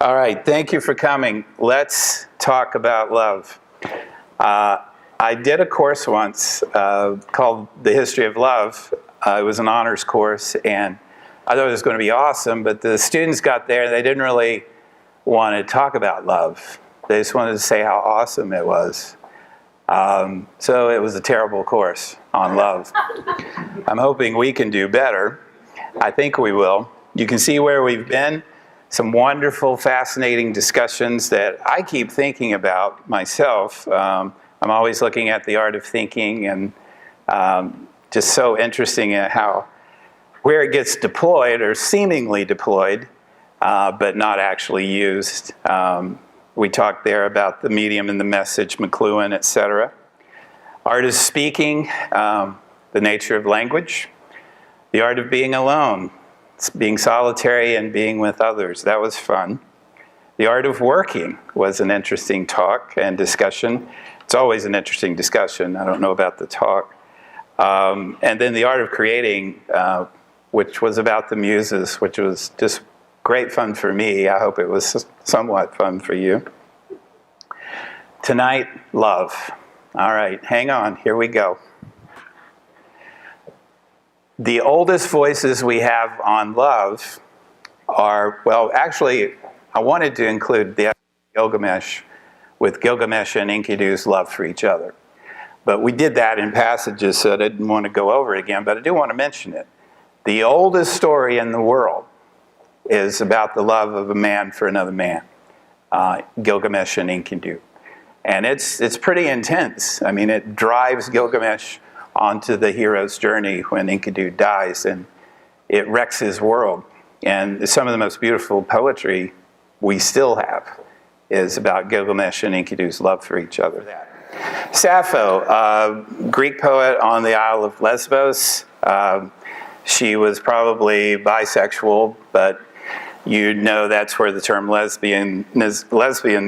All right, thank you for coming. Let's talk about love. I did a course once called The History of Love. It was an honors course, and I thought it was going to be awesome, but the students got there and they didn't really want to talk about love. They just wanted to say how awesome it was. So it was a terrible course on love. I'm hoping we can do better. I think we will. You can see where we've been. Some wonderful, fascinating discussions that I keep thinking about myself. I'm always looking at the art of thinking, and just so interesting at where it gets deployed or seemingly deployed, but not actually used. We talked there about the medium and the message, McLuhan, etc. Art of speaking, the nature of language, the art of being alone, being solitary and being with others. That was fun. The art of working was an interesting talk and discussion. It's always an interesting discussion. I don't know about the talk. And then the art of creating, which was about the muses, which was just great fun for me. I hope it was somewhat fun for you. Tonight, love. All right, hang on. Here we go. The oldest voices we have on love are, well, actually, I wanted to include the Gilgamesh with Gilgamesh and Enkidu's love for each other. But we did that in passages, so I didn't want to go over it again, but I do want to mention it. The oldest story in the world is about the love of a man for another man, Gilgamesh and Enkidu. And it's pretty intense. I mean, it drives Gilgamesh onto the hero's journey when Enkidu dies, and it wrecks his world. And some of the most beautiful poetry we still have is about Gilgamesh and Enkidu's love for each other. Sappho, Greek poet on the Isle of Lesbos. She was probably bisexual, but you know that's where the term lesbian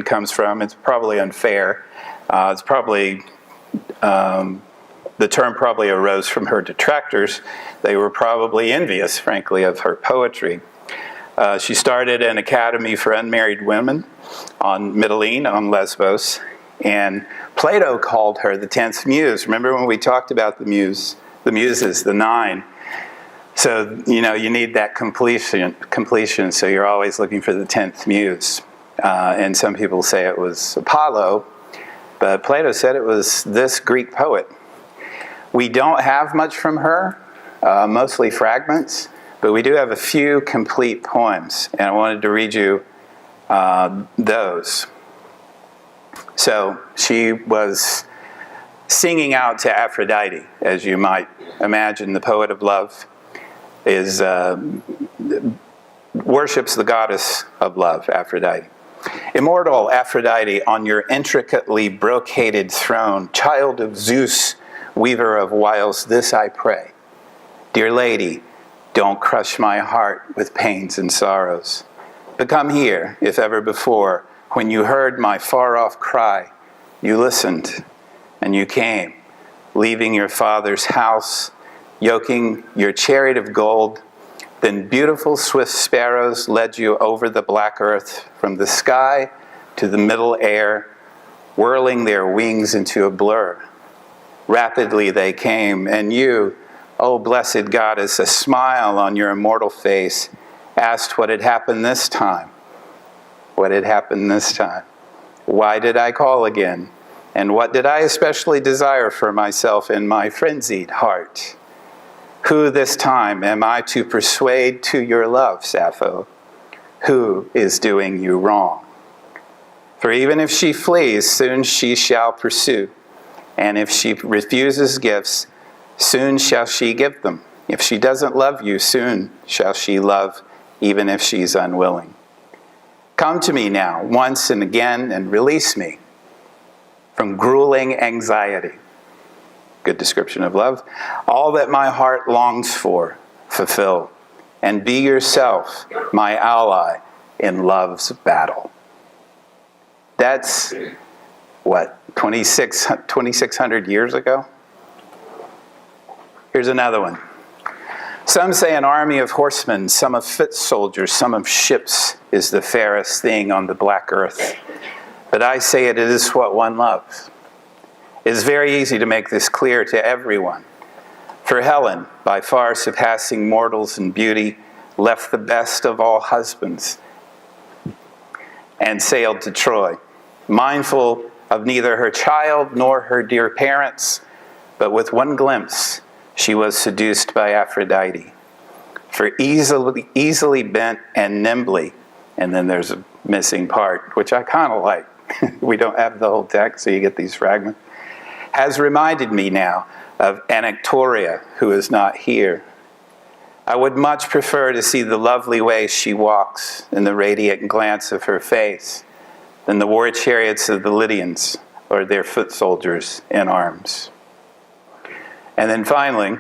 comes from. It's probably unfair. It's probably... the term probably arose from her detractors. They were probably envious, frankly, of her poetry. She started an academy for unmarried women on Mytilene, on Lesbos, and Plato called her the 10th muse. Remember when we talked about the muses, the 9? So, you know, you need that completion, so you're always looking for the 10th muse. And some people say it was Apollo, but Plato said it was this Greek poet. We don't have much from her, mostly fragments, but we do have a few complete poems, and I wanted to read you those. So she was singing out to Aphrodite, as you might imagine. The poet of love worships the goddess of love, Aphrodite. Immortal Aphrodite, on your intricately brocaded throne, child of Zeus, weaver of wiles, this I pray. Dear lady, don't crush my heart with pains and sorrows. But come here, if ever before, when you heard my far-off cry, you listened and you came, leaving your father's house, yoking your chariot of gold. Then beautiful swift sparrows led you over the black earth, from the sky to the middle air, whirling their wings into a blur. Rapidly they came, and you, O blessed goddess, a smile on your immortal face, asked what had happened this time. What had happened this time? Why did I call again? And what did I especially desire for myself in my frenzied heart? Who this time am I to persuade to your love, Sappho? Who is doing you wrong? For even if she flees, soon she shall pursue. And if she refuses gifts, soon shall she give them. If she doesn't love you, soon shall she love, even if she's unwilling. Come to me now, once and again, and release me from grueling anxiety. Good description of love. All that my heart longs for, fulfill, and be yourself my ally in love's battle. That's, what, 2,600 years ago? Here's another one. Some say an army of horsemen, some of foot soldiers, some of ships is the fairest thing on the black earth. But I say it is what one loves. It is very easy to make this clear to everyone. For Helen, by far surpassing mortals in beauty, left the best of all husbands and sailed to Troy, mindful of neither her child nor her dear parents, but with one glimpse, she was seduced by Aphrodite. For easily bent and nimbly, and then there's a missing part, which I kind of like. We don't have the whole text, so you get these fragments. Has reminded me now of Anactoria, who is not here. I would much prefer to see the lovely way she walks and the radiant glance of her face than the war chariots of the Lydians or their foot soldiers in arms. And then finally,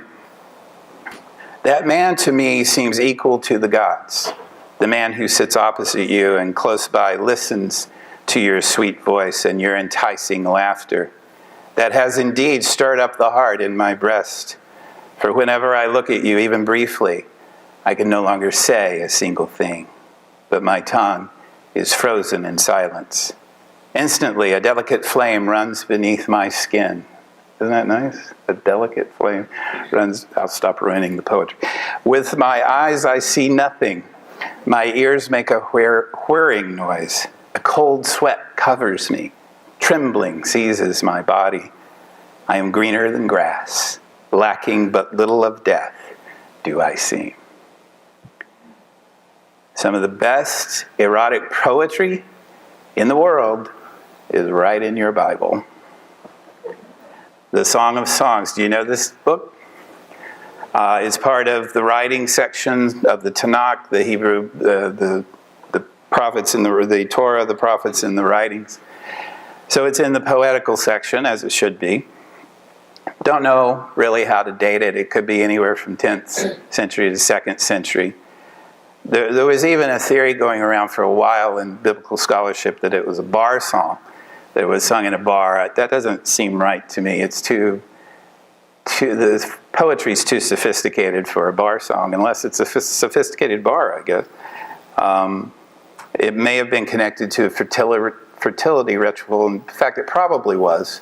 that man to me seems equal to the gods. The man who sits opposite you and close by listens to your sweet voice and your enticing laughter. That has indeed stirred up the heart in my breast. For whenever I look at you, even briefly, I can no longer say a single thing, but my tongue is frozen in silence. Instantly, a delicate flame runs beneath my skin. Isn't that nice? A delicate flame runs. I'll stop ruining the poetry. With my eyes, I see nothing. My ears make a whirring noise. A cold sweat covers me. Trembling seizes my body. I am greener than grass. Lacking but little of death do I seem. Some of the best erotic poetry in the world is right in your Bible. The Song of Songs. Do you know this book? It's part of the writing section of the Tanakh, the Hebrew, the prophets in the Torah, the prophets in the writings. So it's in the poetical section, as it should be. Don't know really how to date it. It could be anywhere from 10th century to 2nd century. There was even a theory going around for a while in biblical scholarship that it was a bar song that was sung in a bar. That doesn't seem right to me. It's the poetry's too sophisticated for a bar song, unless it's a sophisticated bar, I guess. It may have been connected to a fertility ritual. In fact, it probably was.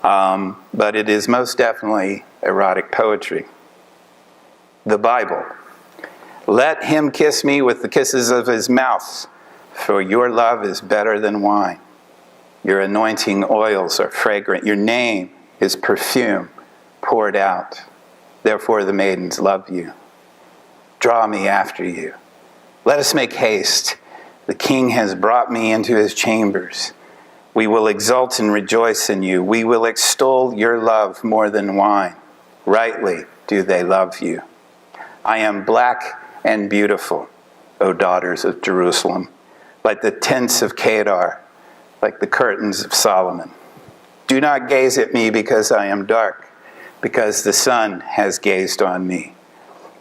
But it is most definitely erotic poetry. The Bible. Let him kiss me with the kisses of his mouth, for your love is better than wine. Your anointing oils are fragrant. Your name is perfume poured out. Therefore the maidens love you. Draw me after you. Let us make haste. The king has brought me into his chambers. We will exult and rejoice in you. We will extol your love more than wine. Rightly do they love you. I am black and beautiful, O daughters of Jerusalem, like the tents of Kedar, like the curtains of Solomon. Do not gaze at me because I am dark, because the sun has gazed on me.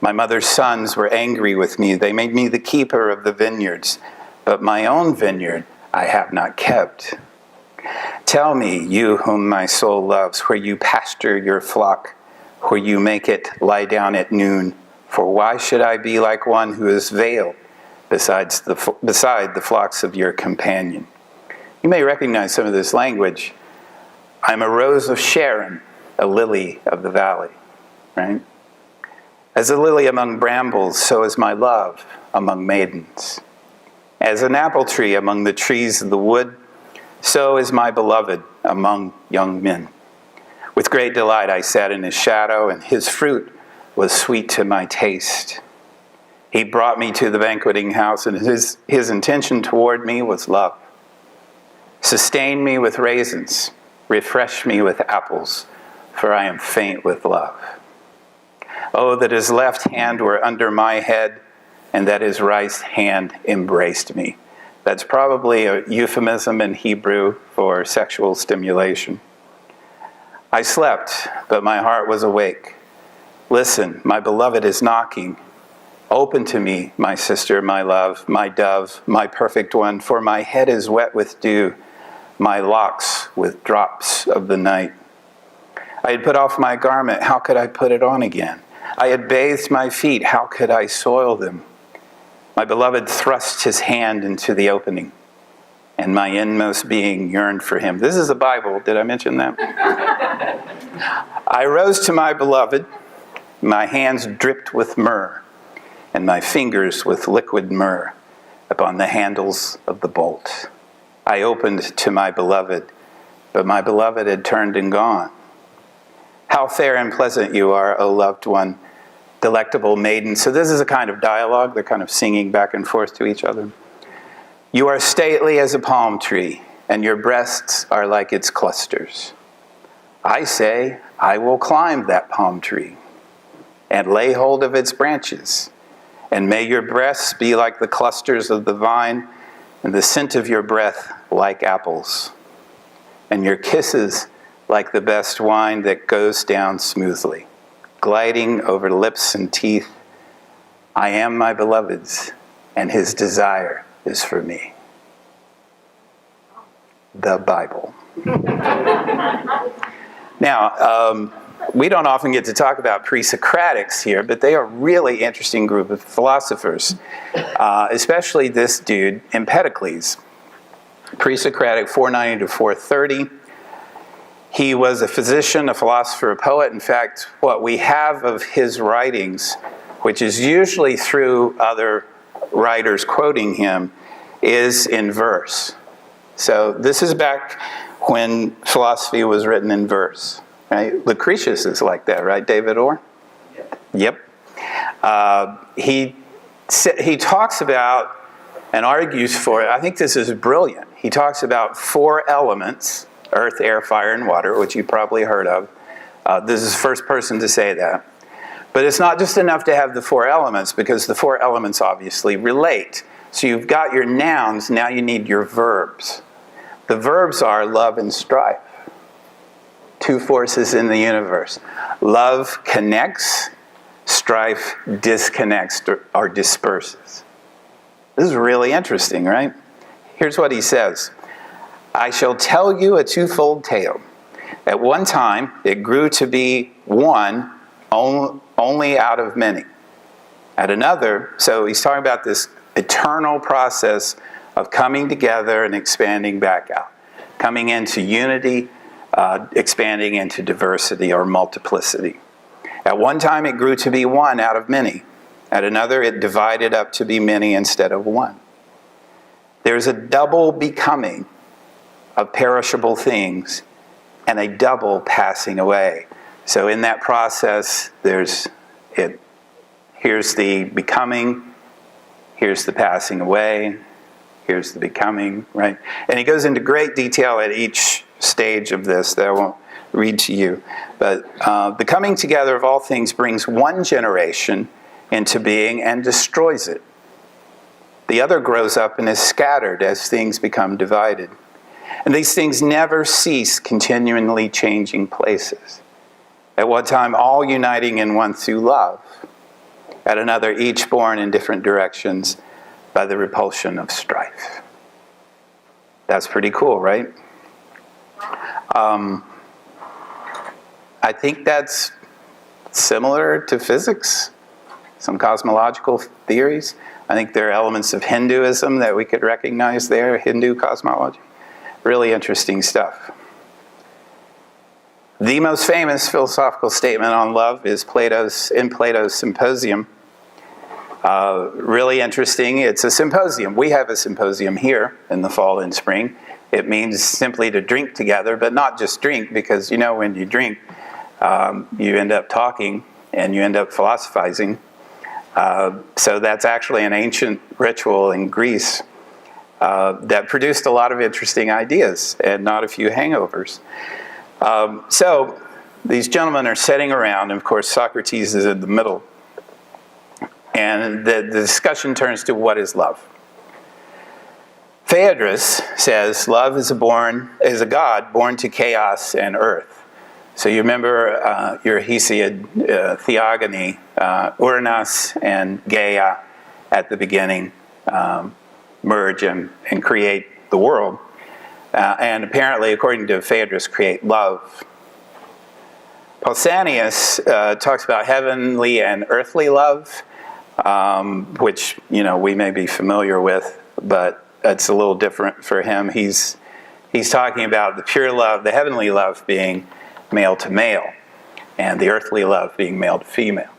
My mother's sons were angry with me. They made me the keeper of the vineyards, but my own vineyard I have not kept. Tell me, you whom my soul loves, where you pasture your flock, where you make it lie down at noon. For why should I be like one who is veiled beside the flocks of your companion? You may recognize some of this language. I'm a rose of Sharon, a lily of the valley, right? As a lily among brambles, so is my love among maidens. As an apple tree among the trees of the wood, so is my beloved among young men. With great delight I sat in his shadow, and his fruit was sweet to my taste. He brought me to the banqueting house, and his intention toward me was love. Sustain me with raisins, refresh me with apples, for I am faint with love. Oh, that his left hand were under my head, and that his right hand embraced me. That's probably a euphemism in Hebrew for sexual stimulation. I slept, but my heart was awake. Listen, my beloved is knocking. Open to me, my sister, my love, my dove, my perfect one, for my head is wet with dew, my locks with drops of the night. I had put off my garment. How could I put it on again? I had bathed my feet. How could I soil them? My beloved thrust his hand into the opening, and my inmost being yearned for him. This is the Bible. Did I mention that? I rose to my beloved. My hands dripped with myrrh, and my fingers with liquid myrrh upon the handles of the bolt. I opened to my beloved, but my beloved had turned and gone. How fair and pleasant you are, O loved one, delectable maiden. So this is a kind of dialogue. They're kind of singing back and forth to each other. You are stately as a palm tree, and your breasts are like its clusters. I say, I will climb that palm tree and lay hold of its branches. And may your breasts be like the clusters of the vine, and the scent of your breath like apples, and your kisses like the best wine that goes down smoothly, gliding over lips and teeth. I am my beloved's, and his desire is for me. The Bible. Now, we don't often get to talk about pre-Socratics here, but they are a really interesting group of philosophers, especially this dude, Empedocles. Pre-Socratic, 490 to 430. He was a physician, a philosopher, a poet. In fact, what we have of his writings, which is usually through other writers quoting him, is in verse. So this is back when philosophy was written in verse. Right? Lucretius is like that, right, David Orr? Yep. He talks about and argues for it. I think this is brilliant. He talks about 4 elements: earth, air, fire, and water, which you probably heard of. This is the first person to say that. But it's not just enough to have the 4 elements, because the 4 elements obviously relate. So you've got your nouns, now you need your verbs. The verbs are love and strife. 2 forces in the universe. Love connects, strife disconnects or disperses. This is really interesting, right? Here's what he says. I shall tell you a twofold tale. At one time, it grew to be one only out of many. At another, so he's talking about this eternal process of coming together and expanding back out. Coming into unity, expanding into diversity or multiplicity. At one time, it grew to be one out of many. At another, it divided up to be many instead of one. There's a double becoming of perishable things and a double passing away. So in that process, here's the becoming, here's the passing away, here's the becoming, right? And he goes into great detail at each stage of this that I won't read to you. But the coming together of all things brings one generation into being and destroys it. The other grows up and is scattered as things become divided. And these things never cease continually changing places. At one time, all uniting in one through love. At another, each born in different directions by the repulsion of strife. That's pretty cool, right? I think that's similar to physics, some cosmological theories. I think there are elements of Hinduism that we could recognize there, Hindu cosmology. Really interesting stuff. The most famous philosophical statement on love is in Plato's Symposium. Really interesting. It's a symposium. We have a symposium here in the fall and spring. It means simply to drink together, but not just drink, because you know when you drink, you end up talking and you end up philosophizing. So that's actually an ancient ritual in Greece that produced a lot of interesting ideas and not a few hangovers. So these gentlemen are sitting around, and of course Socrates is in the middle. And the discussion turns to what is love. Phaedrus says love is a god born to chaos and earth. So you remember your Hesiod theogony, Uranus and Gaia at the beginning merge and create the world. And apparently, according to Phaedrus, create love. Pausanias talks about heavenly and earthly love, which, we may be familiar with, but it's a little different for him. He's talking about the pure love, the heavenly love being male to male, and the earthly love being male to female.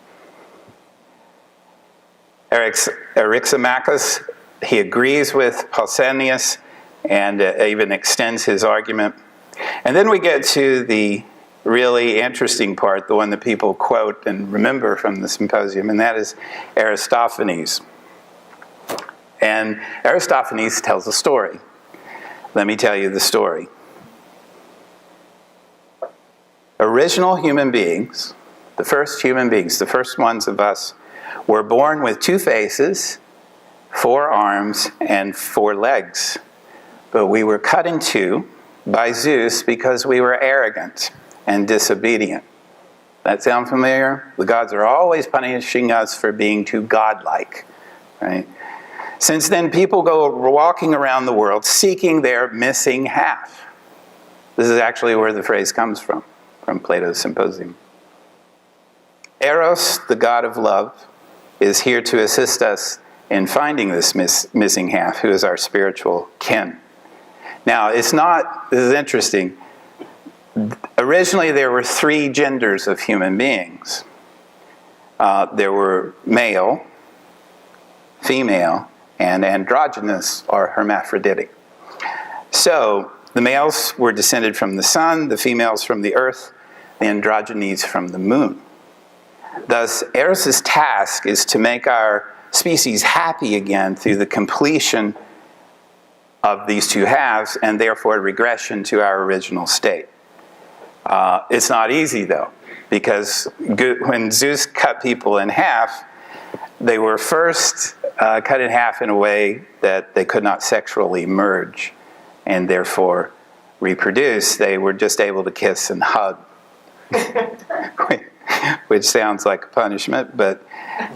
Eryximachus, he agrees with Pausanias and even extends his argument. And then we get to the really interesting part, the one that people quote and remember from the symposium, and that is Aristophanes. And Aristophanes tells a story. Let me tell you the story. Original human beings, the first human beings, the first ones of us, were born with 2 faces, 4 arms, and 4 legs. But we were cut in 2 by Zeus because we were arrogant and disobedient. That sound familiar? The gods are always punishing us for being too godlike, right? Since then, people go walking around the world seeking their missing half. This is actually where the phrase comes from Plato's Symposium. Eros, the god of love, is here to assist us in finding this missing half, who is our spiritual kin. Now, this is interesting. Originally, there were 3 genders of human beings. There were male, female, and androgynous, or hermaphroditic. So, the males were descended from the sun, the females from the earth, the androgynes from the moon. Thus, Eros' task is to make our species happy again through the completion of these 2 halves, and therefore regression to our original state. It's not easy, though, because when Zeus cut people in half, they were first cut in half in a way that they could not sexually merge and therefore reproduce. They were just able to kiss and hug, which sounds like a punishment, but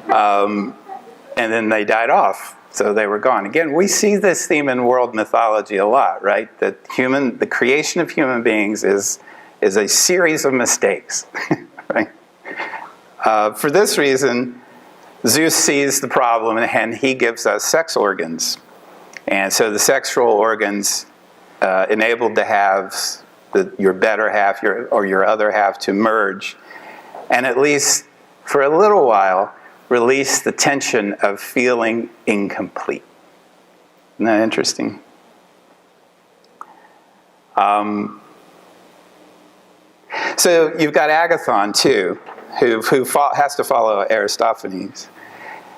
and then they died off, so they were gone. Again, we see this theme in world mythology a lot, right? That the creation of human beings is a series of mistakes, right? For this reason, Zeus sees the problem and he gives us sex organs. And so the sexual organs enabled the halves, your better half or your other half, to merge, and at least for a little while, release the tension of feeling incomplete. Isn't that interesting? So you've got Agathon, too, who has to follow Aristophanes.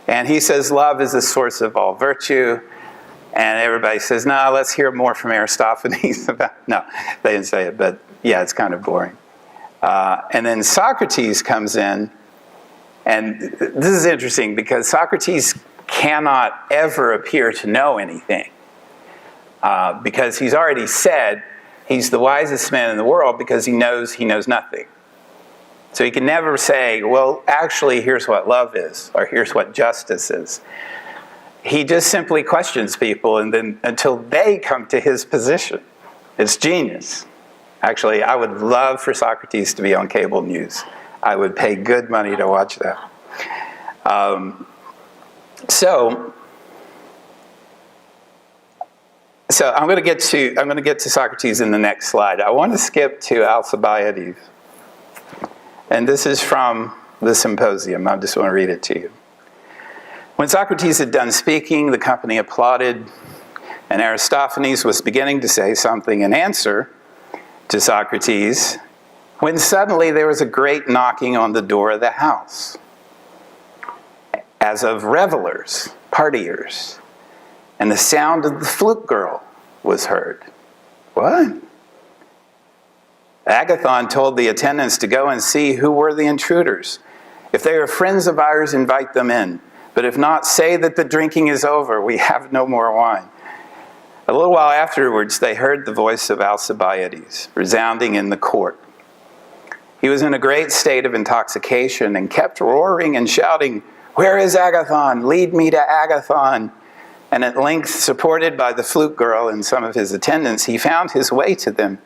And he says love is the source of all virtue. And everybody says, no, let's hear more from Aristophanes about... No, they didn't say it, but yeah, it's kind of boring. And then Socrates comes in. And this is interesting because Socrates cannot ever appear to know anything. Because he's already said he's the wisest man in the world because he knows nothing. So he can never say, well, actually, here's what love is, or here's what justice is. He just simply questions people and then until they come to his position. It's genius. Actually, I would love for Socrates to be on cable news. I would pay good money to watch that. So I'm going to get to Socrates in the next slide. I want to skip to Alcibiades. And this is from the Symposium. I just want to read it to you. When Socrates had done speaking, the company applauded, and Aristophanes was beginning to say something in answer to Socrates, when suddenly there was a great knocking on the door of the house, as of revelers, partiers, and the sound of the flute girl was heard. What? Agathon told the attendants to go and see who were the intruders. If they are friends of ours, invite them in. But if not, say that the drinking is over. We have no more wine. A little while afterwards, they heard the voice of Alcibiades resounding in the court. He was in a great state of intoxication and kept roaring and shouting, "Where is Agathon? Lead me to Agathon." And at length, supported by the flute girl and some of his attendants, he found his way to them.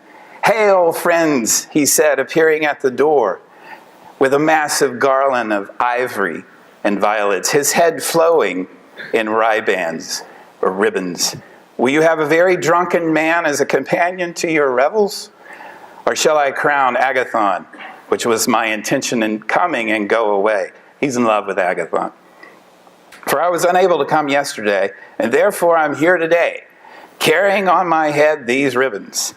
"Hail, friends," he said, appearing at the door. with a massive garland of ivory and violets, his head flowing in ribands or ribbons. Will you have a very drunken man as a companion to your revels? Or shall I crown Agathon, which was my intention in coming, and go away? He's in love with Agathon. For I was unable to come yesterday, and therefore I'm here today, carrying on my head these ribbons.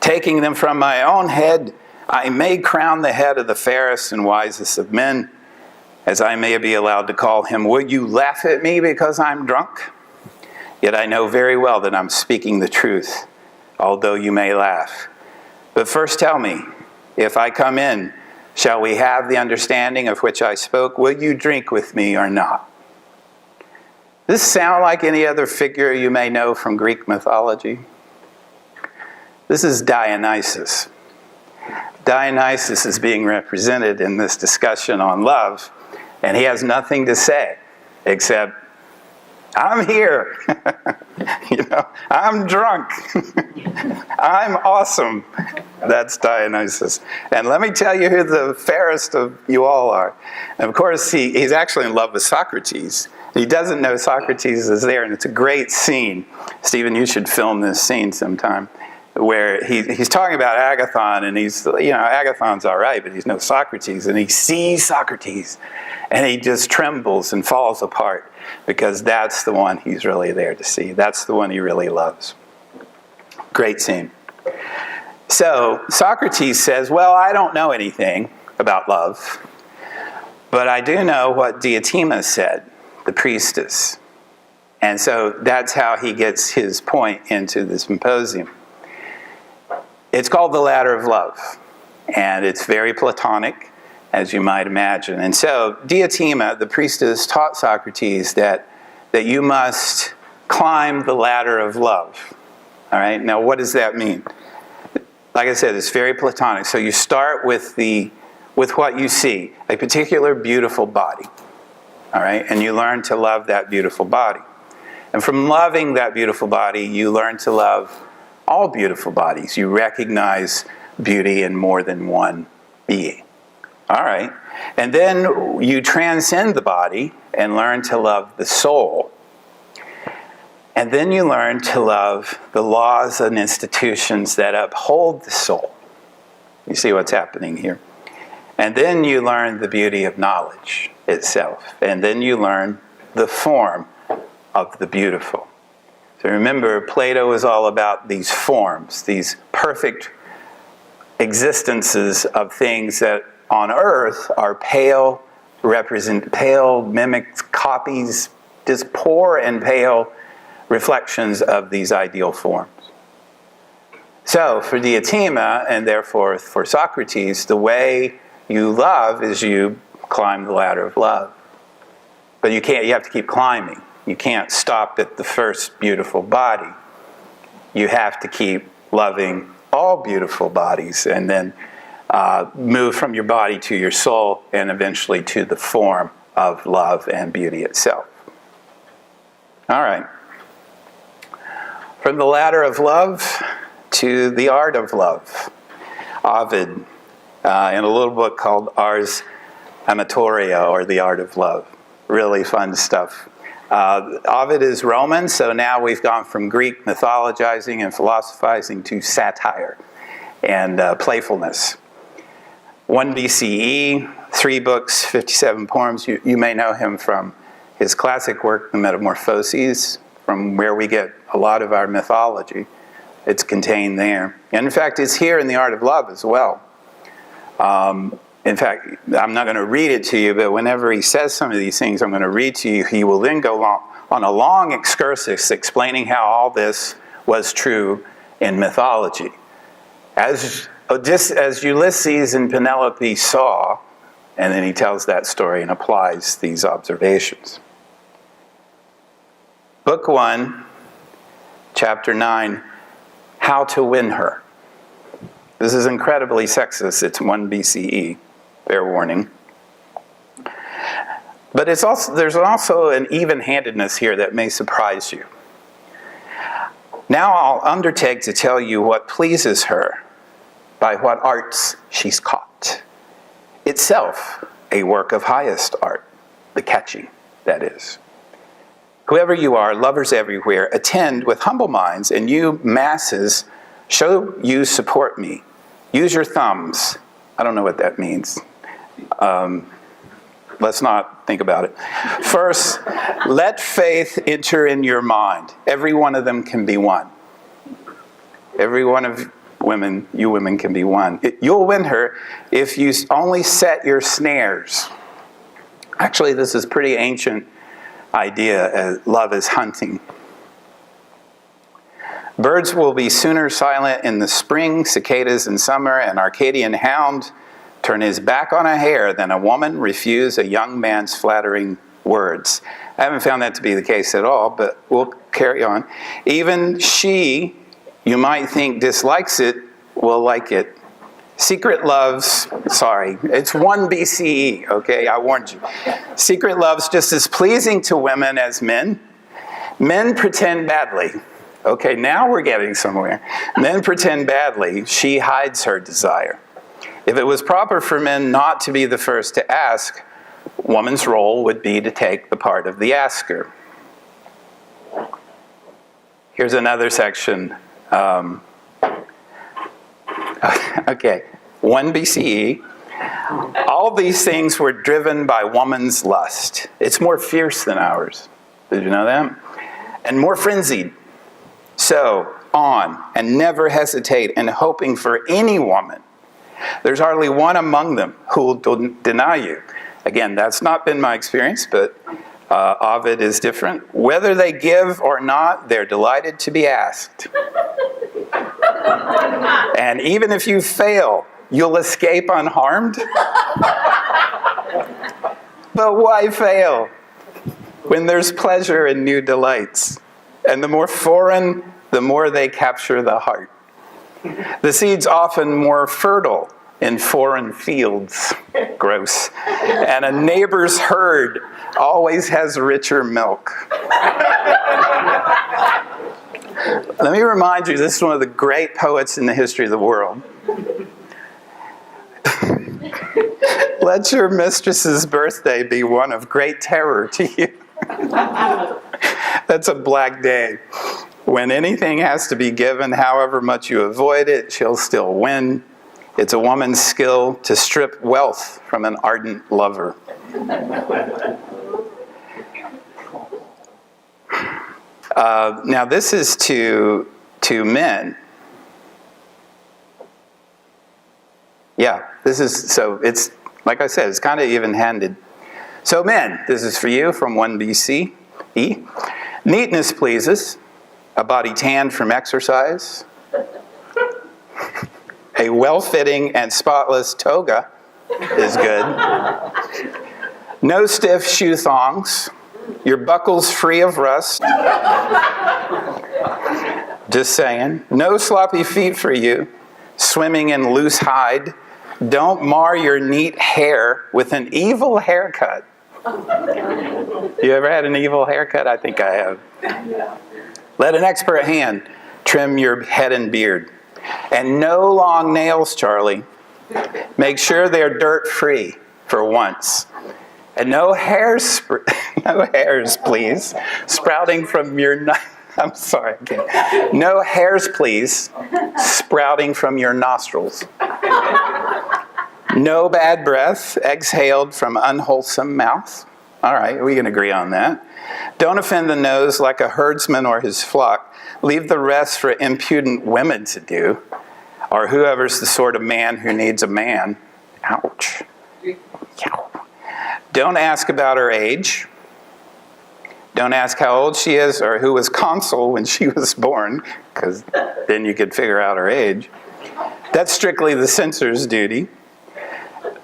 Taking them from my own head, I may crown the head of the fairest and wisest of men, as I may be allowed to call him. Will you laugh at me because I'm drunk? Yet I know very well that I'm speaking the truth, although you may laugh. But first tell me, if I come in, shall we have the understanding of which I spoke? Will you drink with me or not? Does this sound like any other figure you may know from Greek mythology? This is Dionysus. Dionysus is being represented in this discussion on love, and he has nothing to say except, I'm here. I'm drunk. I'm awesome. That's Dionysus. And let me tell you who the fairest of you all are. And of course, he's actually in love with Socrates. He doesn't know Socrates is there, and it's a great scene. Stephen, you should film this scene sometime, where he's talking about Agathon, and Agathon's all right, but he's no Socrates, and he sees Socrates, and he just trembles and falls apart, because that's the one he's really there to see. That's the one he really loves. Great scene. So Socrates says, well, I don't know anything about love, but I do know what Diotima said, the priestess. And so that's how he gets his point into the symposium. It's called the Ladder of Love, and it's very Platonic, as you might imagine. And so Diotima, the priestess, taught Socrates that you must climb the ladder of love. All right? Now, what does that mean? Like I said, it's very Platonic. So you start with what you see, a particular beautiful body. All right? And you learn to love that beautiful body. And from loving that beautiful body, you learn to love all beautiful bodies. You recognize beauty in more than one being. All right. And then you transcend the body and learn to love the soul. And then you learn to love the laws and institutions that uphold the soul. You see what's happening here? And then you learn the beauty of knowledge itself. And then you learn the form of the beautiful. So remember, Plato is all about these forms, these perfect existences of things that on earth are pale, mimicked copies, just poor and pale reflections of these ideal forms. So for Diotima, and therefore for Socrates, the way you love is you climb the ladder of love. But you have to keep climbing. You can't stop at the first beautiful body. You have to keep loving all beautiful bodies, and then move from your body to your soul, and eventually to the form of love and beauty itself. All right. From the ladder of love to the art of love. Ovid, in a little book called Ars Amatoria, or the Art of Love. Really fun stuff. Ovid is Roman, so now we've gone from Greek mythologizing and philosophizing to satire and playfulness. 1 BCE, 3 books, 57 poems. You may know him from his classic work, The Metamorphoses, from where we get a lot of our mythology. It's contained there. And in fact, it's here in The Art of Love as well. In fact, I'm not going to read it to you, but whenever he says some of these things I'm going to read to you, he will then go on a long excursus explaining how all this was true in mythology. Just as Ulysses and Penelope saw, and then he tells that story and applies these observations. Book 1, Chapter 9, How to Win Her. This is incredibly sexist. It's 1 BCE. Fair warning. But there's also an even-handedness here that may surprise you. Now I'll undertake to tell you what pleases her, by what arts she's caught. itself a work of highest art, the catching, that is. Whoever you are, lovers everywhere, attend with humble minds, and you masses, show you support me. Use your thumbs. I don't know what that means. Let's not think about it. First, let faith enter in your mind. Every one of them can be won. Every one of you women can be won. You'll win her if you only set your snares. Actually, this is pretty ancient idea. Love is hunting. Birds will be sooner silent in the spring, cicadas in summer, and Arcadian hound turn his back on a hare than a woman refuse a young man's flattering words. I haven't found that to be the case at all, but we'll carry on. Even she, you might think, dislikes it, will like it. Secret loves, it's 1 BCE, okay, I warned you. Secret love's just as pleasing to women as men. Men pretend badly. Okay, now we're getting somewhere. Men pretend badly. She hides her desire. If it was proper for men not to be the first to ask, woman's role would be to take the part of the asker. Here's another section. Okay, 1 BCE. All these things were driven by woman's lust. It's more fierce than ours. Did you know that? And more frenzied. So, on, and never hesitate in hoping for any woman. There's hardly one among them who will deny you. Again, that's not been my experience, but Ovid is different. Whether they give or not, they're delighted to be asked. And even if you fail, you'll escape unharmed. But why fail when there's pleasure in new delights? And the more foreign, the more they capture the heart. The seed's often more fertile in foreign fields. Gross. And a neighbor's herd always has richer milk. Let me remind you, this is one of the great poets in the history of the world. Let your mistress's birthday be one of great terror to you. That's a black day. When anything has to be given, however much you avoid it, she'll still win. It's a woman's skill to strip wealth from an ardent lover. Now this is to men. Yeah, this is, so it's, like I said, it's kind of even-handed. So men, this is for you from 1 BCE. Neatness pleases, a body tanned from exercise, a well-fitting and spotless toga is good. No stiff shoe thongs, your buckles free of rust. Just saying. No sloppy feet for you, swimming in loose hide. Don't mar your neat hair with an evil haircut. You ever had an evil haircut? I think I have. Let an expert hand trim your head and beard. And no long nails, Charlie. Make sure they're dirt-free for once. And no hairs, please, sprouting from your... I'm sorry, again. No hairs, please, sprouting from your nostrils. No bad breath exhaled from unwholesome mouth. All right, we can agree on that. Don't offend the nose like a herdsman or his flock. Leave the rest for impudent women to do, or whoever's the sort of man who needs a man. Ouch. Don't ask about her age. Don't ask how old she is or who was consul when she was born, because then you could figure out her age. That's strictly the censor's duty.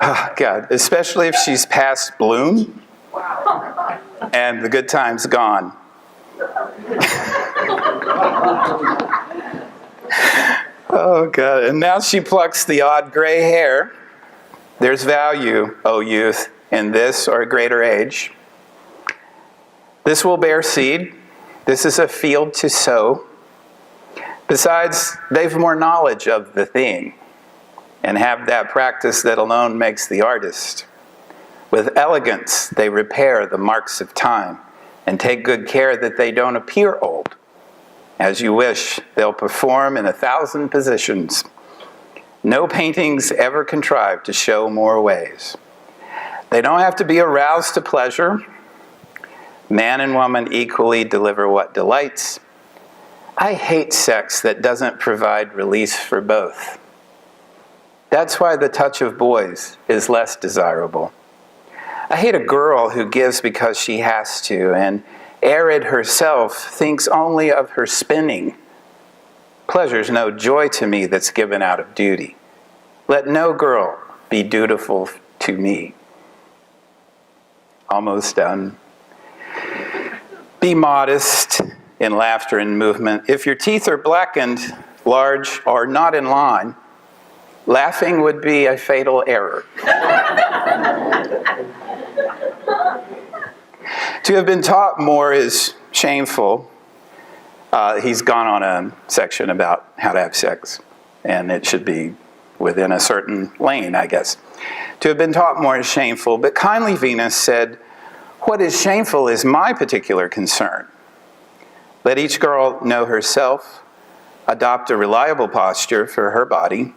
Oh, God, especially if she's past bloom and the good time's gone. Oh, God. And now she plucks the odd gray hair. There's value, O youth, in this or greater age. This will bear seed. This is a field to sow. Besides, they've more knowledge of the thing. and have that practice that alone makes the artist. With elegance, they repair the marks of time and take good care that they don't appear old. As you wish, they'll perform in 1,000 positions. No paintings ever contrive to show more ways. They don't have to be aroused to pleasure. Man and woman equally deliver what delights. I hate sex that doesn't provide release for both. That's why the touch of boys is less desirable. I hate a girl who gives because she has to, and arid herself thinks only of her spinning. Pleasure's no joy to me that's given out of duty. Let no girl be dutiful to me. Almost done. Be modest in laughter and movement. If your teeth are blackened, large, or not in line, laughing would be a fatal error. To have been taught more is shameful. He's gone on a section about how to have sex, and it should be within a certain lane, I guess. To have been taught more is shameful, but kindly Venus said, what is shameful is my particular concern. Let each girl know herself, adopt a reliable posture for her body.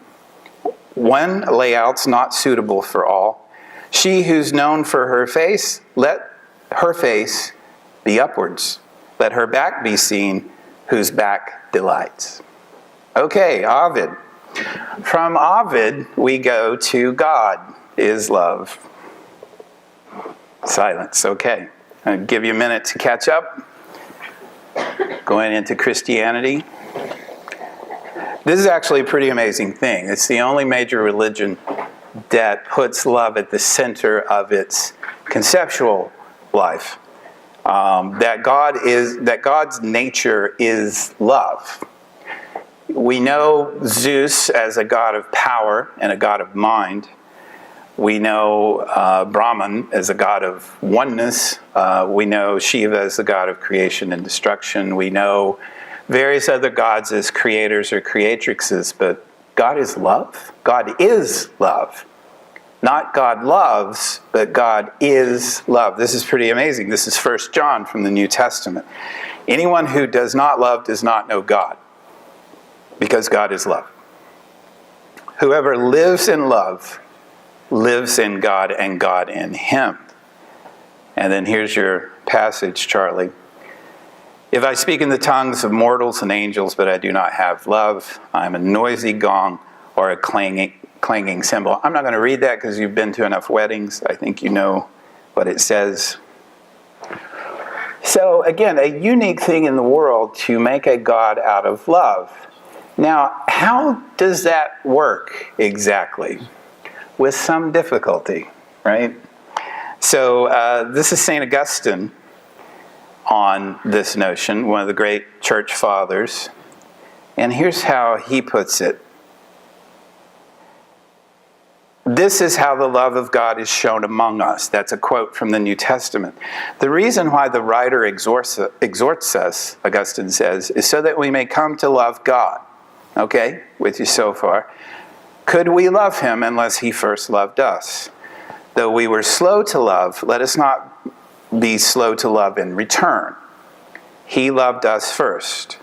One layout's not suitable for all. She who's known for her face, let her face be upwards. Let her back be seen, whose back delights. Okay, Ovid. From Ovid, we go to God is love. Silence, okay. I'll give you a minute to catch up. Going into Christianity. This is actually a pretty amazing thing. It's the only major religion that puts love at the center of its conceptual life. That God's nature is love. We know Zeus as a god of power and a god of mind. We know Brahman as a god of oneness. We know Shiva as the god of creation and destruction. We know various other gods as creators or creatrixes, but God is love. God is love. Not God loves, but God is love. This is pretty amazing. This is 1 John from the New Testament. Anyone who does not love does not know God, because God is love. Whoever lives in love lives in God and God in him. And then here's your passage, Charlie. If I speak in the tongues of mortals and angels, but I do not have love, I am a noisy gong or a clanging cymbal. I'm not going to read that because you've been to enough weddings. I think you know what it says. So again, a unique thing in the world to make a God out of love. Now, how does that work exactly? With some difficulty, right? So this is St. Augustine on this notion, one of the great church fathers. And here's how he puts it. This is how the love of God is shown among us. That's a quote from the New Testament. The reason why the writer exhorts us, Augustine says, is so that we may come to love God. Okay, with you so far. Could we love him unless he first loved us? Though we were slow to love, let us not be slow to love in return. He loved us first.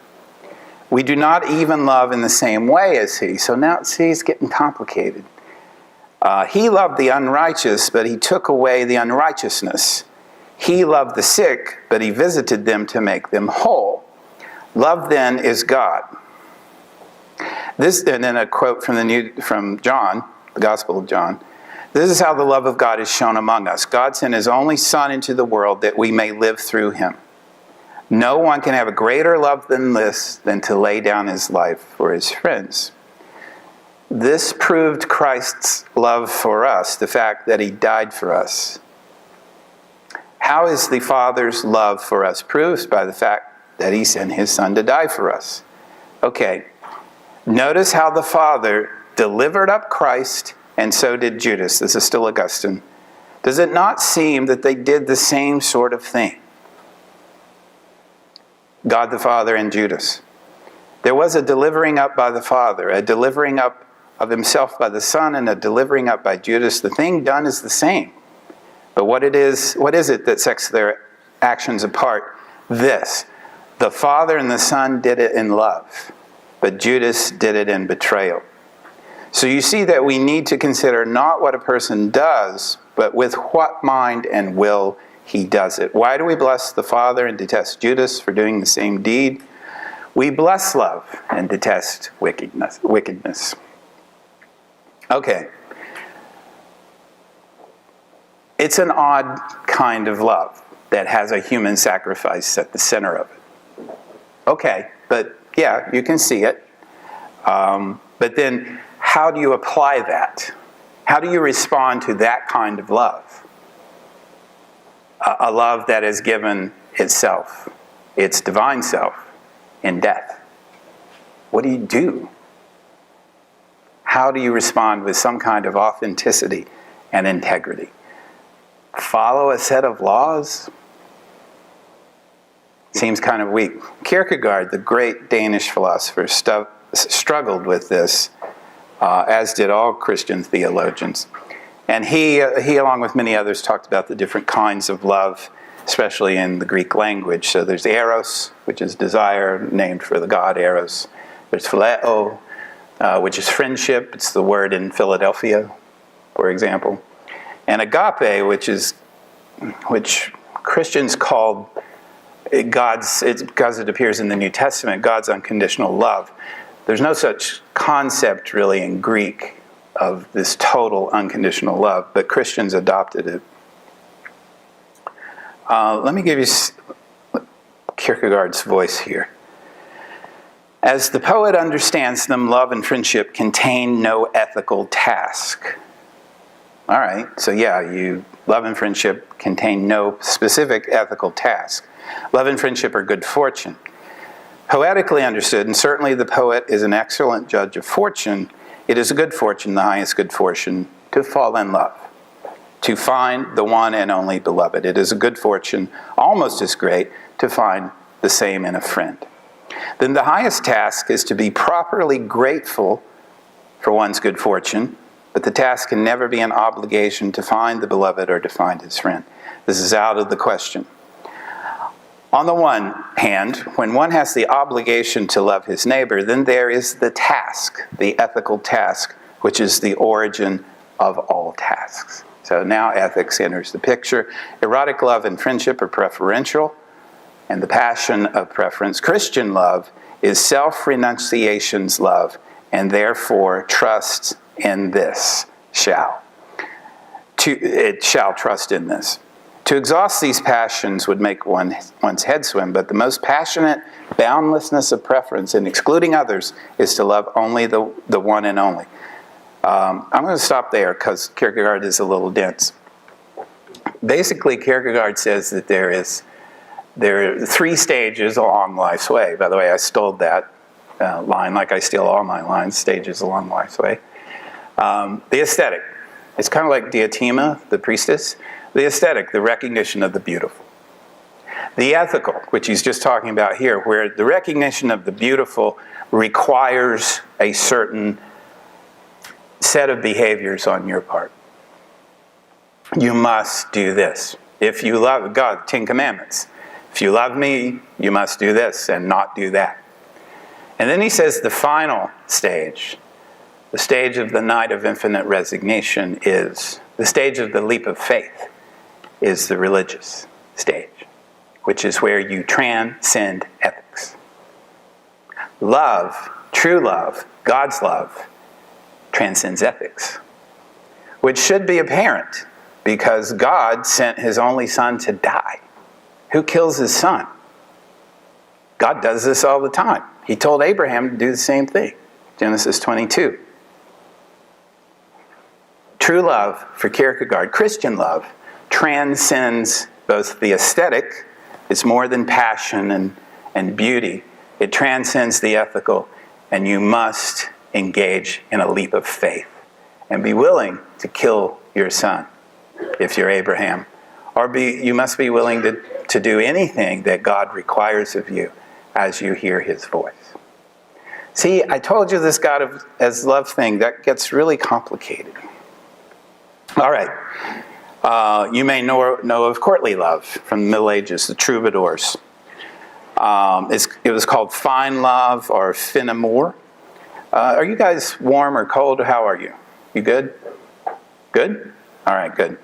We do not even love in the same way as he. So now, see, it's getting complicated. He loved the unrighteous, but he took away the unrighteousness. He loved the sick, but he visited them to make them whole. Love then is God. This, and then a quote from John, the Gospel of John. This is how the love of God is shown among us. God sent his only Son into the world that we may live through him. No one can have a greater love than this, than to lay down his life for his friends. This proved Christ's love for us, the fact that he died for us. How is the Father's love for us proved? By the fact that he sent his Son to die for us. Okay, notice how the Father delivered up Christ, and so did Judas. This is still Augustine. Does it not seem that they did the same sort of thing? God the Father and Judas. There was a delivering up by the Father, a delivering up of himself by the Son and a delivering up by Judas, the thing done is the same. But what is it that sets their actions apart? This: the Father and the Son did it in love, but Judas did it in betrayal. So you see that we need to consider not what a person does, but with what mind and will he does it. Why do we bless the Father and detest Judas for doing the same deed? We bless love and detest wickedness. Okay. It's an odd kind of love that has a human sacrifice at the center of it. Okay, but yeah, you can see it. But then, how do you apply that? How do you respond to that kind of love? A love that has given itself, its divine self, in death. What do? How do you respond with some kind of authenticity and integrity? Follow a set of laws? Seems kind of weak. Kierkegaard, the great Danish philosopher, struggled with this, as did all Christian theologians. And he, along with many others, talked about the different kinds of love, especially in the Greek language. So there's eros, which is desire, named for the god Eros. There's phileo, which is friendship. It's the word in Philadelphia, for example. And agape, which Christians called because it appears in the New Testament, God's unconditional love. There's no such concept really in Greek of this total unconditional love, but Christians adopted it. Let me give you Kierkegaard's voice here. As the poet understands them, love and friendship contain no ethical task. All right, so yeah, love and friendship contain no specific ethical task. Love and friendship are good fortune. Poetically understood, and certainly the poet is an excellent judge of fortune, it is a good fortune, the highest good fortune, to fall in love, to find the one and only beloved. It is a good fortune, almost as great, to find the same in a friend. Then the highest task is to be properly grateful for one's good fortune, but the task can never be an obligation to find the beloved or to find his friend. This is out of the question. On the one hand, when one has the obligation to love his neighbor, then there is the task, the ethical task, which is the origin of all tasks. So now ethics enters the picture. Erotic love and friendship are preferential, and the passion of preference. Christian love is self-renunciation's love, and therefore trusts in this, it shall trust in this. To exhaust these passions would make one's head swim, but the most passionate boundlessness of preference in excluding others is to love only the one and only. I'm going to stop there because Kierkegaard is a little dense. Basically, Kierkegaard says that there are 3 stages along life's way. By the way, I stole that line like I steal all my lines, stages along life's way. The aesthetic. It's kind of like Diotima, the priestess. The aesthetic, the recognition of the beautiful. The ethical, which he's just talking about here, where the recognition of the beautiful requires a certain set of behaviors on your part. You must do this. If you love God, 10 Commandments. If you love me, you must do this and not do that. And then he says the final stage, the stage of the night of infinite resignation, is the stage of the leap of faith, is the religious stage, which is where you transcend ethics. Love, true love, God's love, transcends ethics, which should be apparent because God sent his only son to die. Who kills his son? God does this all the time. He told Abraham to do the same thing. Genesis 22. True love, for Kierkegaard, Christian love, transcends both the aesthetic, it's more than passion and beauty. It transcends the ethical, and you must engage in a leap of faith and be willing to kill your son if you're Abraham. Or you must be willing to do anything that God requires of you as you hear his voice. See, I told you this God as love thing, that gets really complicated. All right. You may know of courtly love from the Middle Ages, the troubadours. It was called fine love or fin amour. Are you guys warm or cold? How are you? You good? Good? All right, good.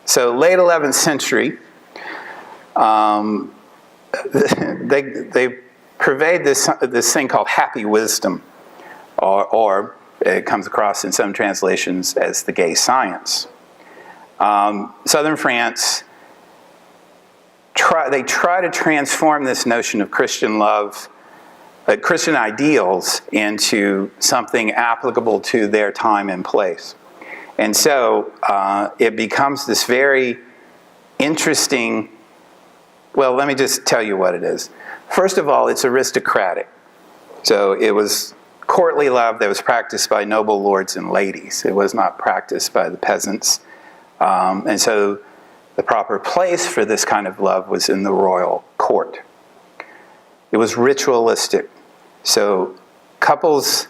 So late 11th century, they pervade this thing called happy wisdom, or it comes across in some translations as the gay science. Southern France, they try to transform this notion of Christian love, Christian ideals, into something applicable to their time and place. And so it becomes this very interesting, well, let me just tell you what it is. First of all, it's aristocratic. So it was courtly love that was practiced by noble lords and ladies. It was not practiced by the peasants. And so the proper place for this kind of love was in the royal court. It was ritualistic. So couples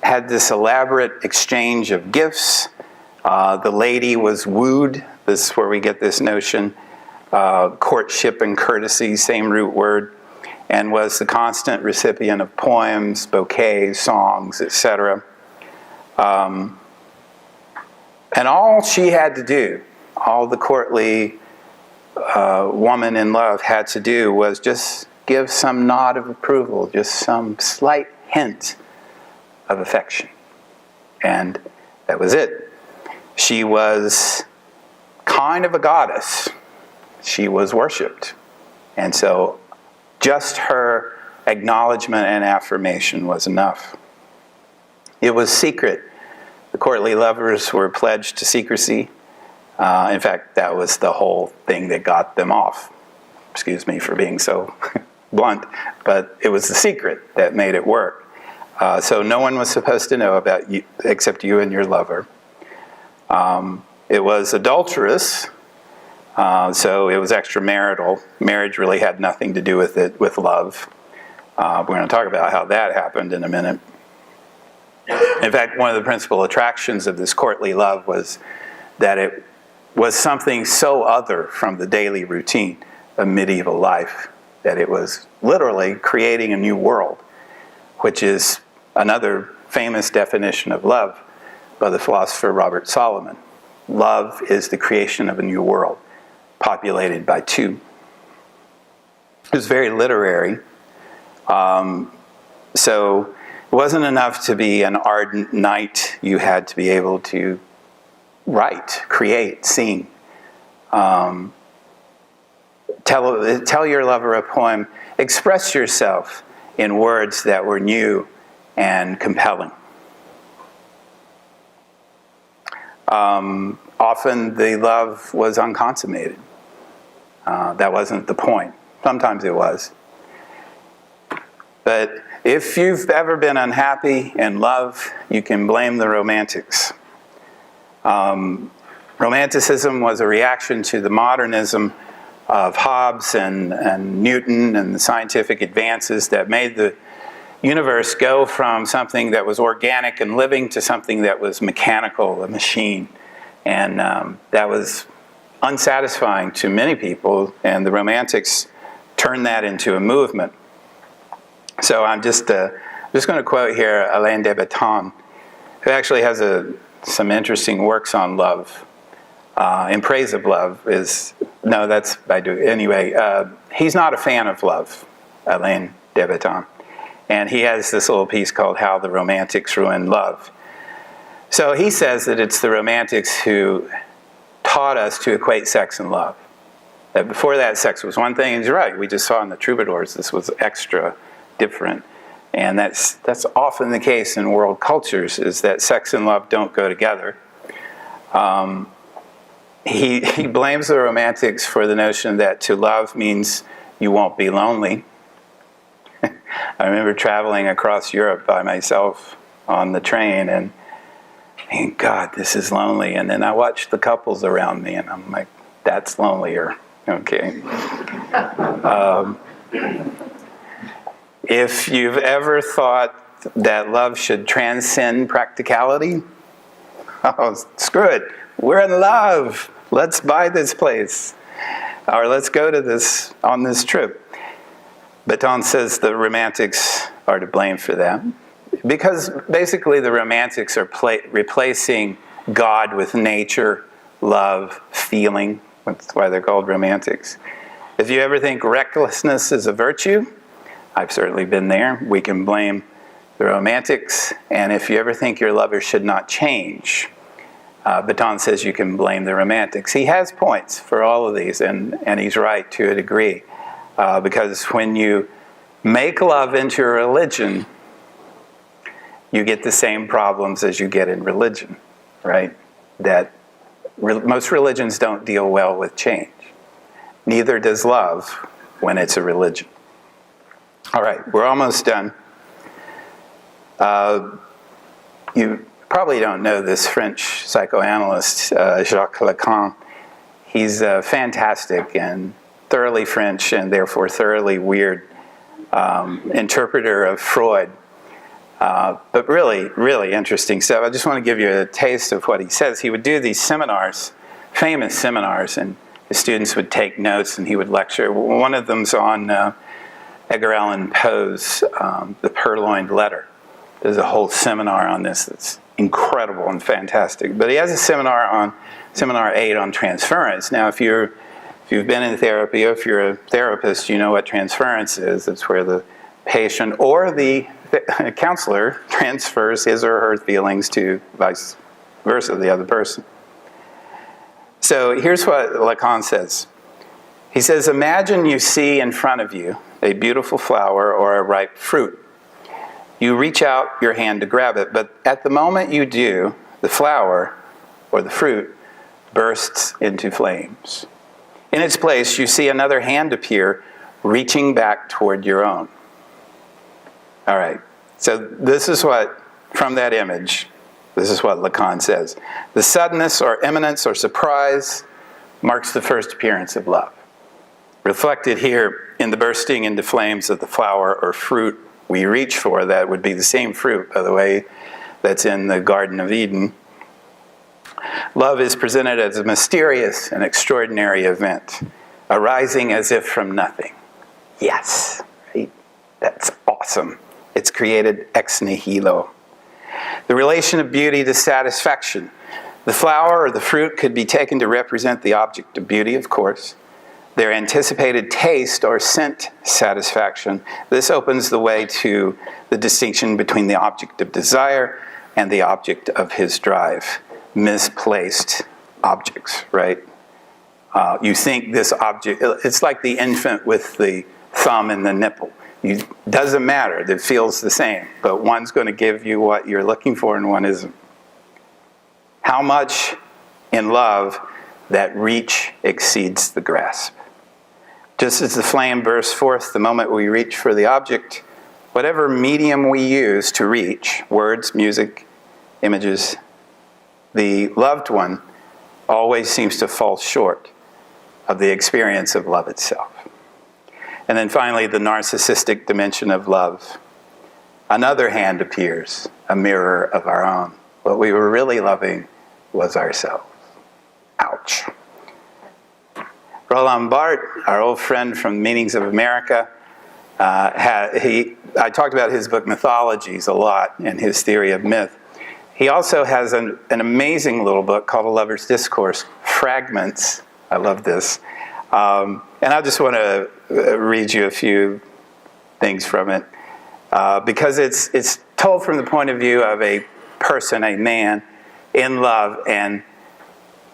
had this elaborate exchange of gifts. The lady was wooed. This is where we get this notion. Courtship and courtesy, same root word, and was the constant recipient of poems, bouquets, songs, etc. And all she had to do, all the courtly woman in love had to do, was just give some nod of approval, just some slight hint of affection. And that was it. She was kind of a goddess. She was worshipped. And so just her acknowledgement and affirmation was enough. It was secret. The courtly lovers were pledged to secrecy. In fact, that was the whole thing that got them off. Excuse me for being so blunt, but it was the secret that made it work. So no one was supposed to know about you except you and your lover. It was adulterous, so it was extramarital. Marriage really had nothing to do with it, with love. We're going to talk about how that happened in a minute. In fact, one of the principal attractions of this courtly love was that it was something so other from the daily routine of medieval life that it was literally creating a new world, which is another famous definition of love by the philosopher Robert Solomon. Love is the creation of a new world, populated by two. It was very literary. So it wasn't enough to be an ardent knight. You had to be able to write, create, sing. Tell your lover a poem. Express yourself in words that were new and compelling. Often the love was unconsummated. That wasn't the point. Sometimes it was. But if you've ever been unhappy in love, you can blame the Romantics. Romanticism was a reaction to the modernism of Hobbes and Newton and the scientific advances that made the universe go from something that was organic and living to something that was mechanical, a machine. And that was unsatisfying to many people, and the Romantics turned that into a movement. So I'm just going to quote here Alain de Botton, who actually has some interesting works on love. In praise of love is, no, that's Baidu. Anyway, he's not a fan of love, Alain de Botton. And he has this little piece called How the Romantics Ruined Love. So he says that it's the Romantics who taught us to equate sex and love. That before that, sex was one thing, and he's right. We just saw in the troubadours this was extra different. And that's often the case in world cultures, is that sex and love don't go together. He blames the Romantics for the notion that to love means you won't be lonely. I remember traveling across Europe by myself on the train and thinking, God, this is lonely. And then I watched the couples around me and I'm like, that's lonelier. Okay. If you've ever thought that love should transcend practicality, oh, screw it. We're in love. Let's buy this place. Or let's go to on this trip. Baton says the romantics are to blame for that. Because basically the romantics are replacing God with nature, love, feeling. That's why they're called romantics. If you ever think recklessness is a virtue, I've certainly been there. We can blame the romantics. And if you ever think your lover should not change, Baton says you can blame the romantics. He has points for all of these, and he's right to a degree. Because when you make love into a religion, you get the same problems as you get in religion, right? That most religions don't deal well with change. Neither does love when it's a religion. All right, we're almost done. You probably don't know this French psychoanalyst, Jacques Lacan. He's fantastic and thoroughly French and therefore thoroughly weird interpreter of Freud. But really, really interesting stuff. I just want to give you a taste of what he says. He would do these seminars, famous seminars, and his students would take notes and he would lecture. One of them's on Edgar Allan Poe's The Purloined Letter. There's a whole seminar on this that's incredible and fantastic. But he has a seminar 8 on transference. Now, if you've been in therapy, or if you're a therapist, you know what transference is. It's where the patient or the counselor transfers his or her feelings to vice versa, the other person. So here's what Lacan says. He says, imagine you see in front of you a beautiful flower or a ripe fruit. You reach out your hand to grab it, but at the moment you do, the flower or the fruit bursts into flames. In its place, you see another hand appear, reaching back toward your own. All right, so this is what, from that image, this is what Lacan says. The suddenness or imminence or surprise marks the first appearance of love. Reflected here in the bursting into flames of the flower or fruit we reach for, that would be the same fruit, by the way, that's in the Garden of Eden. Love is presented as a mysterious and extraordinary event, arising as if from nothing. Yes, right? That's awesome. It's created ex nihilo. The relation of beauty to satisfaction. The flower or the fruit could be taken to represent the object of beauty, of course. Their anticipated taste or scent satisfaction. This opens the way to the distinction between the object of desire and the object of his drive. Misplaced objects, right? You think this object, it's like the infant with the thumb and the nipple. Doesn't matter, it feels the same, but one's going to give you what you're looking for and one isn't. How much in love that reach exceeds the grasp. Just as the flame bursts forth the moment we reach for the object, whatever medium we use to reach, words, music, images, the loved one always seems to fall short of the experience of love itself. And then finally, the narcissistic dimension of love. Another hand appears, a mirror of our own. What we were really loving was ourselves. Ouch. Roland Barthes, our old friend from Meanings of America, I talked about his book Mythologies a lot and his theory of myth. He also has an amazing little book called A Lover's Discourse, Fragments. I love this. And I just want to read you a few things from it. Because it's told from the point of view of a person, a man, in love, and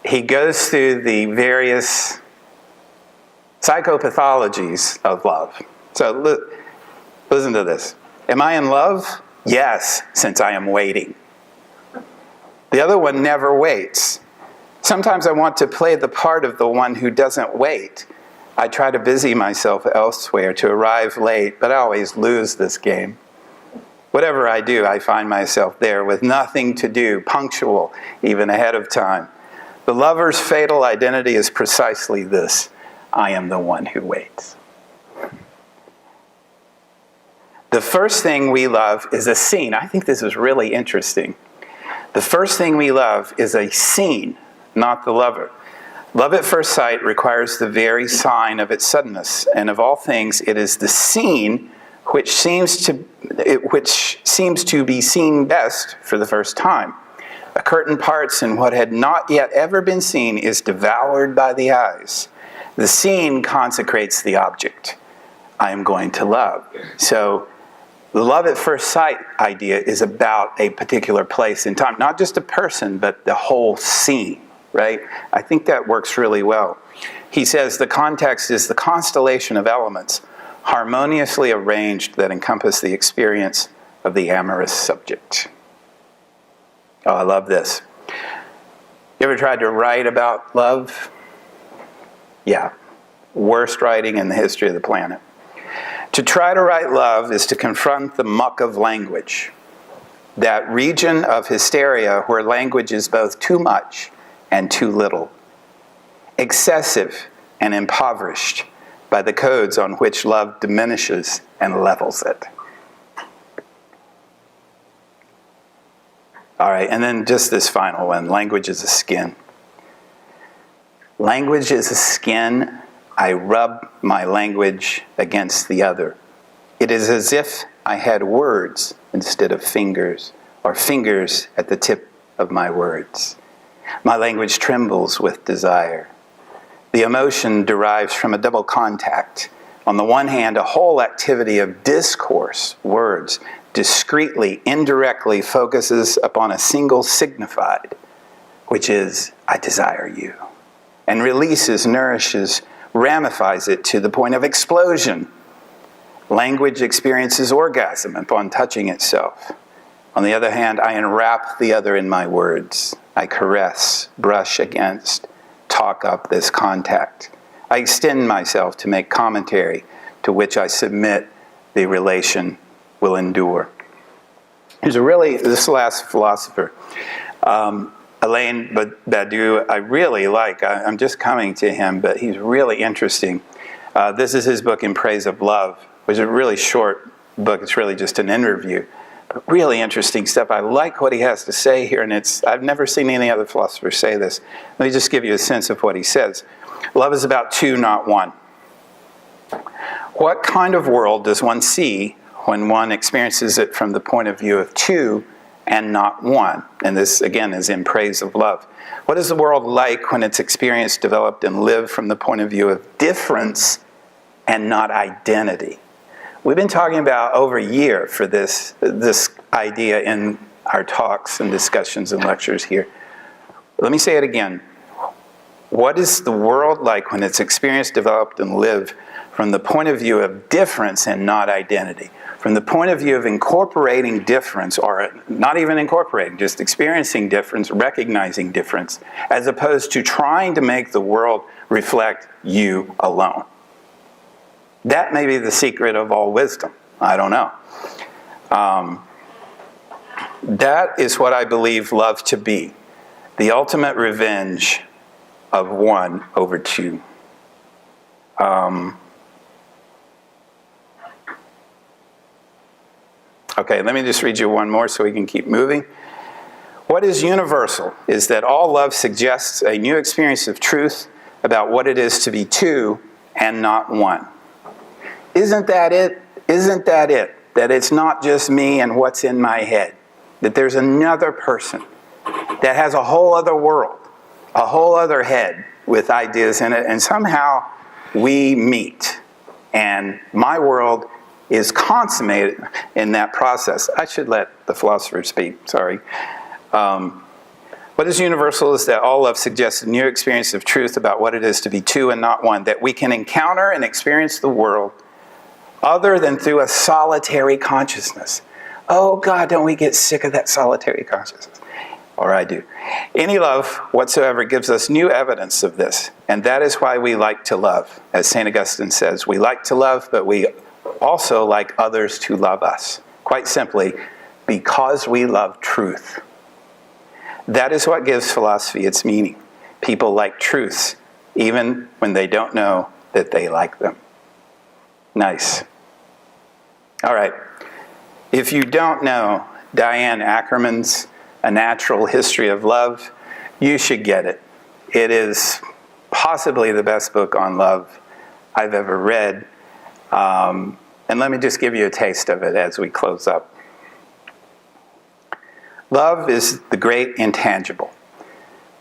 he goes through the various psychopathologies of love. So listen to this. Am I in love? Yes, since I am waiting. The other one never waits. Sometimes I want to play the part of the one who doesn't wait. I try to busy myself elsewhere to arrive late, but I always lose this game. Whatever I do, I find myself there with nothing to do, punctual, even ahead of time. The lover's fatal identity is precisely this: I am the one who waits. The first thing we love is a scene. I think this is really interesting. The first thing we love is a scene, not the lover. Love at first sight requires the very sign of its suddenness, and of all things, it is the scene which seems to be seen best for the first time. A curtain parts, and what had not yet ever been seen is devoured by the eyes. The scene consecrates the object I am going to love. So the love at first sight idea is about a particular place in time, not just a person, but the whole scene, right? I think that works really well. He says the context is the constellation of elements harmoniously arranged that encompass the experience of the amorous subject. Oh, I love this. You ever tried to write about love? Yeah. Worst writing in the history of the planet. To try to write love is to confront the muck of language, that region of hysteria where language is both too much and too little, excessive and impoverished by the codes on which love diminishes and levels it. All right, and then just this final one. Language is a skin. Language is a skin. I rub my language against the other. It is as if I had words instead of fingers, or fingers at the tip of my words. My language trembles with desire. The emotion derives from a double contact. On the one hand, a whole activity of discourse, words, discreetly, indirectly focuses upon a single signified, which is, I desire you, and releases, nourishes, ramifies it to the point of explosion. Language experiences orgasm upon touching itself. On the other hand, I enwrap the other in my words. I caress, brush against, talk up this contact. I extend myself to make commentary to which I submit the relation will endure. This last philosopher, Alain Badiou, I really like. I'm just coming to him, but he's really interesting. This is his book, In Praise of Love, which is a really short book. It's really just an interview. But really interesting stuff. I like what he has to say here, and I've never seen any other philosopher say this. Let me just give you a sense of what he says. Love is about two, not one. What kind of world does one see when one experiences it from the point of view of two and not one? And this, again, is in praise of love. What is the world like when it's experienced, developed, and lived from the point of view of difference and not identity? We've been talking about over a year for this idea in our talks and discussions and lectures here. Let me say it again. What is the world like when it's experienced, developed, and lived from the point of view of difference and not identity? From the point of view of incorporating difference, or not even incorporating, just experiencing difference, recognizing difference, as opposed to trying to make the world reflect you alone. That may be the secret of all wisdom. I don't know. That is what I believe love to be. The ultimate revenge of one over two. Okay, let me just read you one more so we can keep moving. What is universal is that all love suggests a new experience of truth about what it is to be two and not one. Isn't that it? Isn't that it? That it's not just me and what's in my head. That there's another person that has a whole other world, a whole other head with ideas in it, and somehow we meet. And my world is consummated in that process. I should let the philosopher speak, sorry. What is universal is that all love suggests a new experience of truth about what it is to be two and not one, that we can encounter and experience the world other than through a solitary consciousness. Oh God, don't we get sick of that solitary consciousness? Or I do. Any love whatsoever gives us new evidence of this, and that is why we like to love. As St. Augustine says, we like to love, but we also like others to love us. Quite simply, because we love truth. That is what gives philosophy its meaning. People like truths, even when they don't know that they like them. Nice. All right. If you don't know Diane Ackerman's A Natural History of Love, you should get it. It is possibly the best book on love I've ever read. And let me just give you a taste of it as we close up. Love is the great intangible.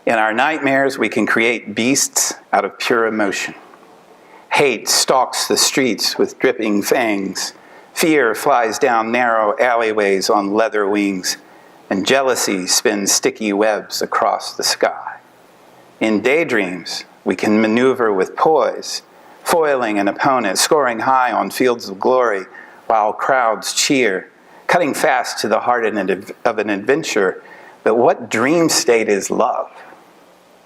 In our nightmares, we can create beasts out of pure emotion. Hate stalks the streets with dripping fangs. Fear flies down narrow alleyways on leather wings, and jealousy spins sticky webs across the sky. In daydreams, we can maneuver with poise, foiling an opponent, scoring high on fields of glory while crowds cheer, cutting fast to the heart of an adventure. But what dream state is love?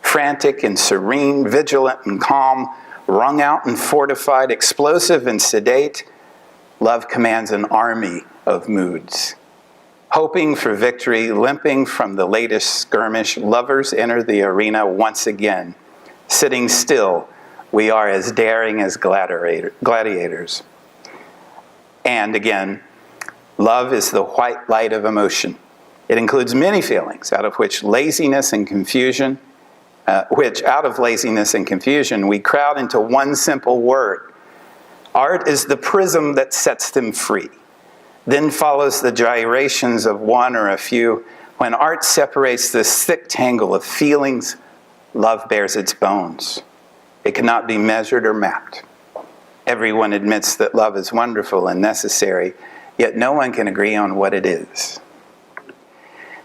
Frantic and serene, vigilant and calm, wrung out and fortified, explosive and sedate, love commands an army of moods. Hoping for victory, limping from the latest skirmish, lovers enter the arena once again. Sitting still, we are as daring as gladiators. And again, love is the white light of emotion. It includes many feelings, out of laziness and confusion, we crowd into one simple word. Art is the prism that sets them free. Then follows the gyrations of one or a few. When art separates this thick tangle of feelings, love bears its bones. It cannot be measured or mapped. Everyone admits that love is wonderful and necessary, yet no one can agree on what it is.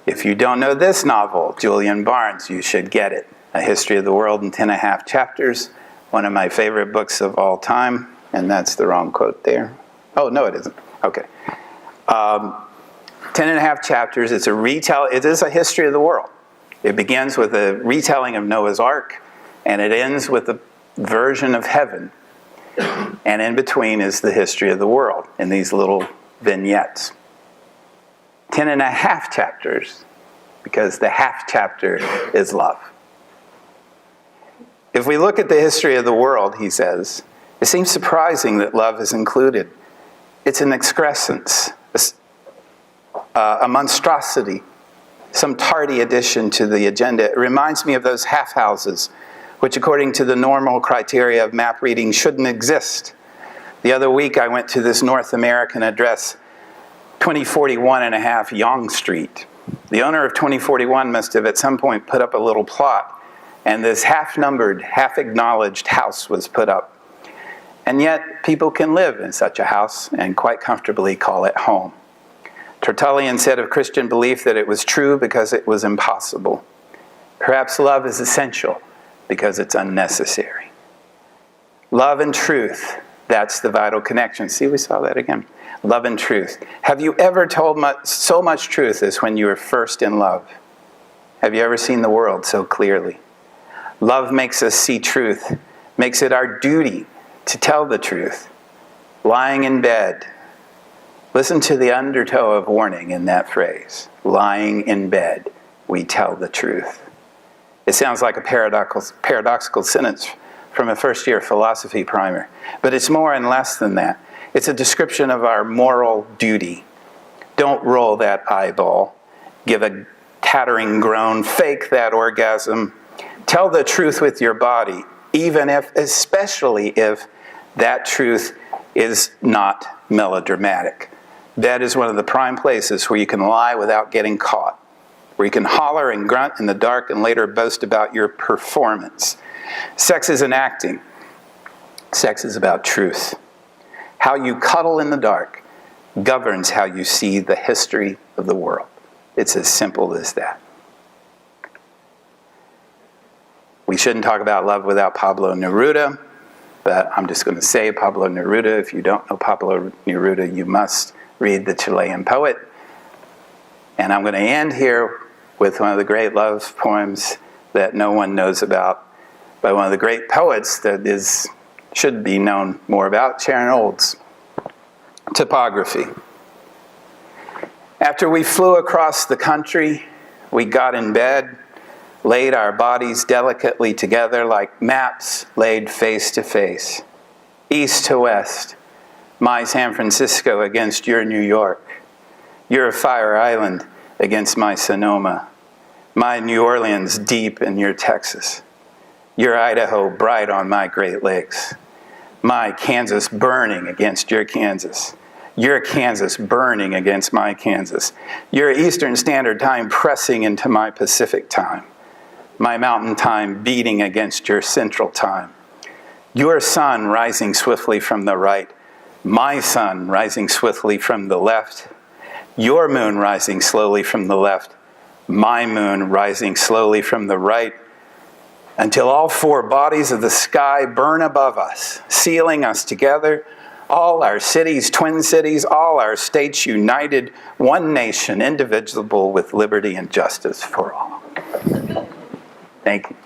If you don't know this novel, Julian Barnes, you should get it. A History of the World in 10.5 chapters, one of my favorite books of all time, and that's the wrong quote there. Oh, no, it isn't. Okay. 10.5 chapters, it is a history of the world. It begins with a retelling of Noah's Ark, and it ends with a version of heaven. And in between is the history of the world in these little vignettes. 10.5 chapters, because the half chapter is love. If we look at the history of the world, he says, it seems surprising that love is included. It's an excrescence, a monstrosity, some tardy addition to the agenda. It reminds me of those half houses, which according to the normal criteria of map reading shouldn't exist. The other week I went to this North American address, 2041 and a half Yonge Street. The owner of 2041 must have at some point put up a little plot, and this half-numbered, half-acknowledged house was put up. And yet, people can live in such a house and quite comfortably call it home. Tertullian said of Christian belief that it was true because it was impossible. Perhaps love is essential because it's unnecessary. Love and truth, that's the vital connection. See, we saw that again. Love and truth. Have you ever told so much truth as when you were first in love? Have you ever seen the world so clearly? Love makes us see truth, makes it our duty to tell the truth. Lying in bed. Listen to the undertow of warning in that phrase. Lying in bed, we tell the truth. It sounds like a paradoxical sentence from a first-year philosophy primer, but it's more and less than that. It's a description of our moral duty. Don't roll that eyeball. Give a tattering groan. Fake that orgasm. Tell the truth with your body, especially if that truth is not melodramatic. Bed is one of the prime places where you can lie without getting caught, where you can holler and grunt in the dark and later boast about your performance. Sex isn't acting. Sex is about truth. How you cuddle in the dark governs how you see the history of the world. It's as simple as that. We shouldn't talk about love without Pablo Neruda, but I'm just going to say Pablo Neruda. If you don't know Pablo Neruda, you must read the Chilean poet. And I'm going to end here with one of the great love poems that no one knows about, by one of the great poets that should be known more about, Sharon Olds. Topography. After we flew across the country, we got in bed, laid our bodies delicately together like maps laid face to face, east to west, my San Francisco against your New York, You're a Fire Island against my Sonoma, my New Orleans deep in your Texas. Your Idaho bright on my Great Lakes, my Kansas burning against your Kansas. Your Kansas burning against my Kansas. Your Eastern Standard Time pressing into my Pacific Time. My Mountain Time beating against your Central Time. Your sun rising swiftly from the right. My sun rising swiftly from the left. Your moon rising slowly from the left. My moon rising slowly from the right. Until all four bodies of the sky burn above us, sealing us together, all our cities, twin cities, all our states united, one nation, indivisible with liberty and justice for all. Thank you.